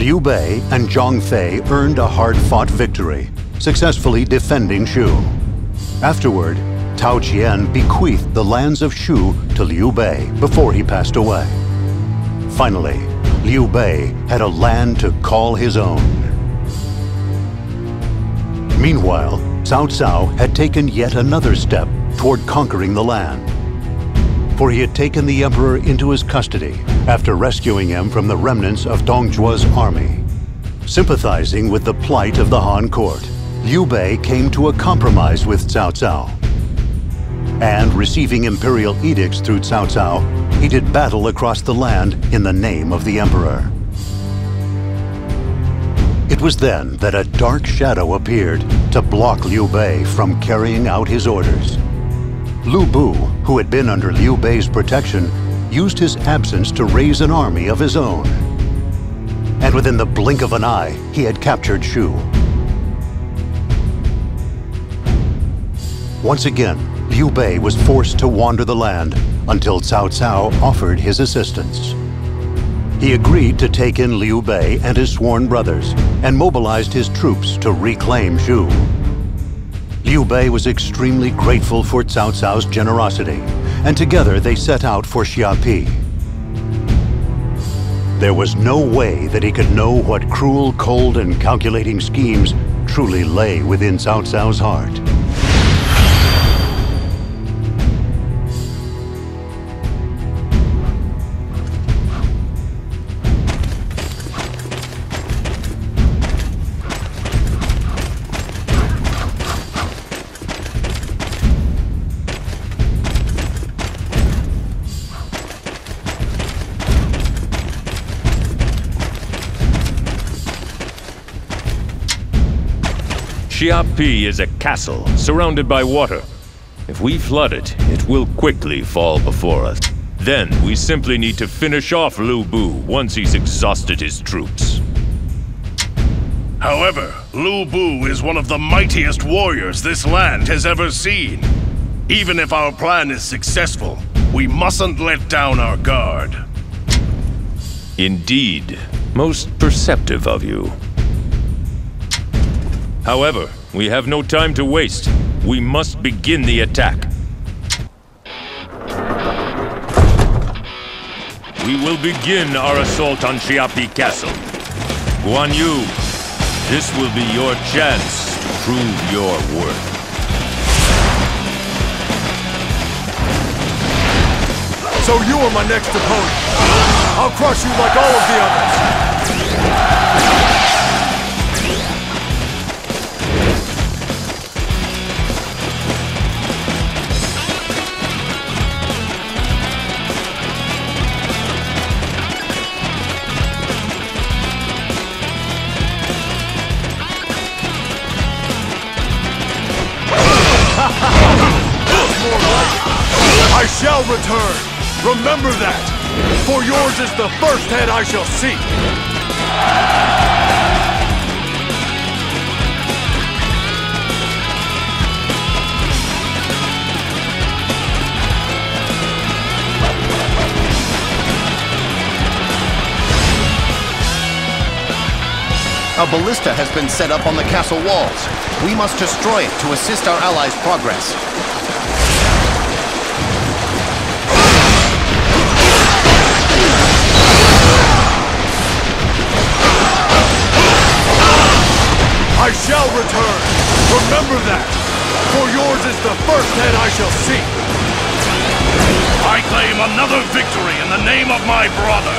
Liu Bei and Zhang Fei earned a hard-fought victory, successfully defending Shu. Afterward, Tao Qian bequeathed the lands of Shu to Liu Bei before he passed away. Finally, Liu Bei had a land to call his own. Meanwhile, Cao Cao had taken yet another step toward conquering the land. For he had taken the emperor into his custody after rescuing him from the remnants of Dong Zhuo's army. Sympathizing with the plight of the Han court, Liu Bei came to a compromise with Cao Cao. And receiving imperial edicts through Cao Cao, he did battle across the land in the name of the emperor. It was then that a dark shadow appeared to block Liu Bei from carrying out his orders. Lu Bu, who had been under Liu Bei's protection, used his absence to raise an army of his own. And within the blink of an eye, he had captured Shu. Once again, Liu Bei was forced to wander the land until Cao Cao offered his assistance. He agreed to take in Liu Bei and his sworn brothers and mobilized his troops to reclaim Shu. Liu Bei was extremely grateful for Cao Cao's generosity, and together they set out for Xiapi. There was no way that he could know what cruel, cold, and calculating schemes truly lay within Cao Cao's heart. Xiapi is a castle surrounded by water. If we flood it, it will quickly fall before us. Then we simply need to finish off Lu Bu once he's exhausted his troops. However, Lu Bu is one of the mightiest warriors this land has ever seen. Even if our plan is successful, we mustn't let down our guard. Indeed, most perceptive of you. However, we have no time to waste. We must begin the attack. We will begin our assault on Xiapi Castle. Guan Yu, this will be your chance to prove your worth. So you are my next opponent. I'll crush you like all of the others. I shall return. Remember that, for yours is the first head I shall see. A ballista has been set up on the castle walls. We must destroy it to assist our allies' progress. I shall return. Remember that, for yours is the first head I shall see. I claim another victory in the name of my brother.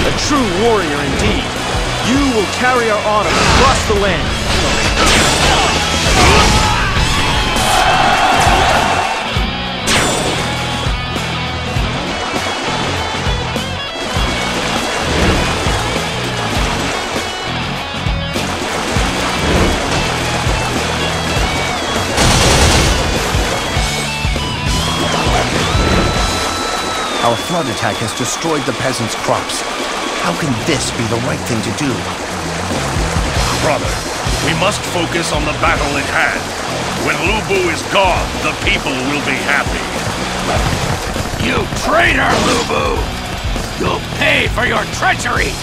A true warrior indeed. You will carry our honor across the land. Our flood attack has destroyed the peasants' crops. How can this be the right thing to do? Brother, we must focus on the battle at hand. When Lu Bu is gone, the people will be happy. You traitor, Lu Bu! You'll pay for your treachery!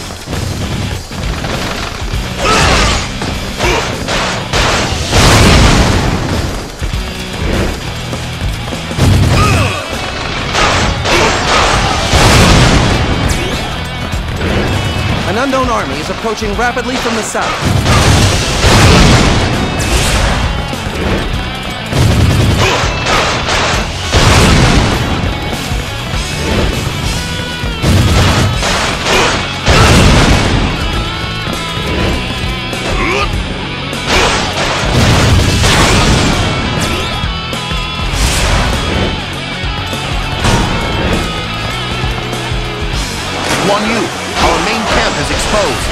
An unknown army is approaching rapidly from the south. Guan Yu, our main camp is exposed.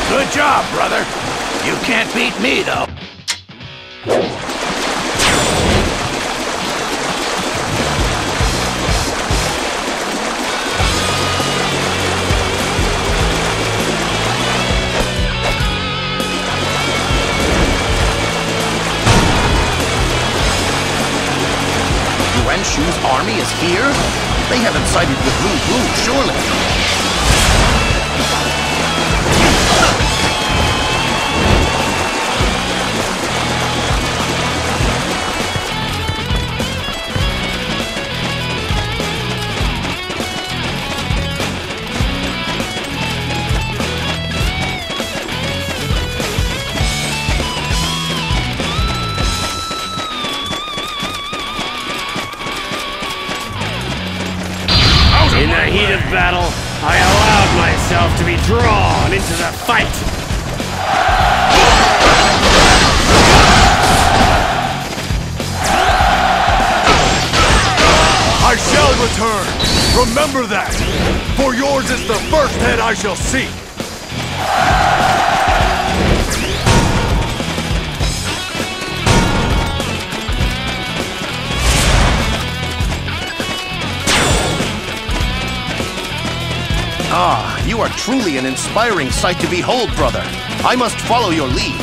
Good job, brother. You can't beat me, though. Yuan Shu's army is here? They haven't sided with Lu Bu, surely. In the heat of battle, I allowed myself to be drawn into the fight. I shall return! Remember that! For yours is the first head I shall seek! Ah, you are truly an inspiring sight to behold, brother. I must follow your lead.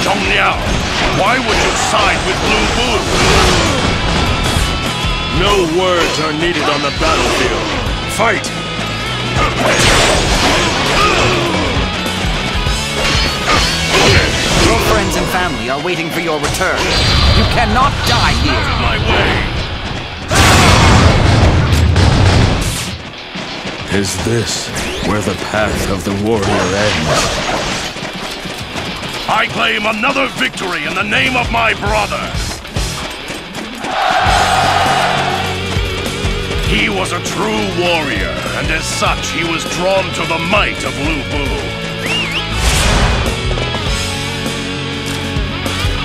Zhong Liao, why would you side with Lu Bu? No words are needed on the battlefield. Fight! Your friends and family are waiting for your return. You cannot die here. My way! Is this where the path of the warrior ends? I claim another victory in the name of my brother! He was a true warrior, and as such, he was drawn to the might of Lu Bu.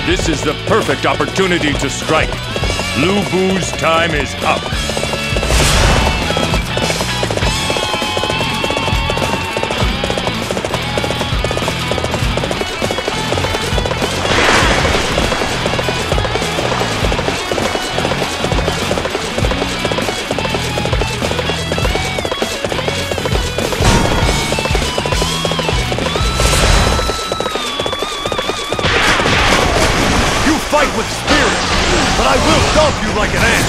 This is the perfect opportunity to strike. Lu Bu's time is up. Fight with spirit, but I will stomp you like an ant!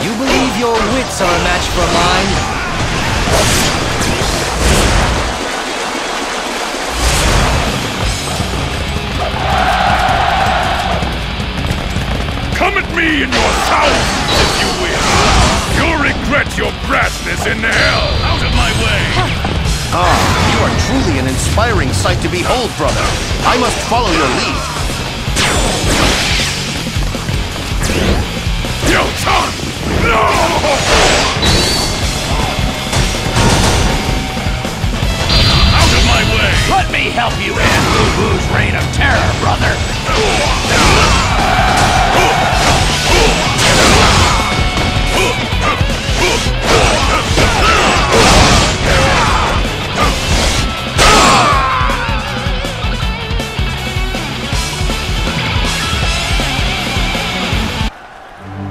You believe your wits are a match for mine? Come at me in your south, if you will! You'll regret your brashness in hell! Out of my way! Ah, you are truly an inspiring sight to behold, brother. I must follow your lead. Yo, Tan! No! Out of my way! Let me help you end Lu Bu's reign of terror, brother.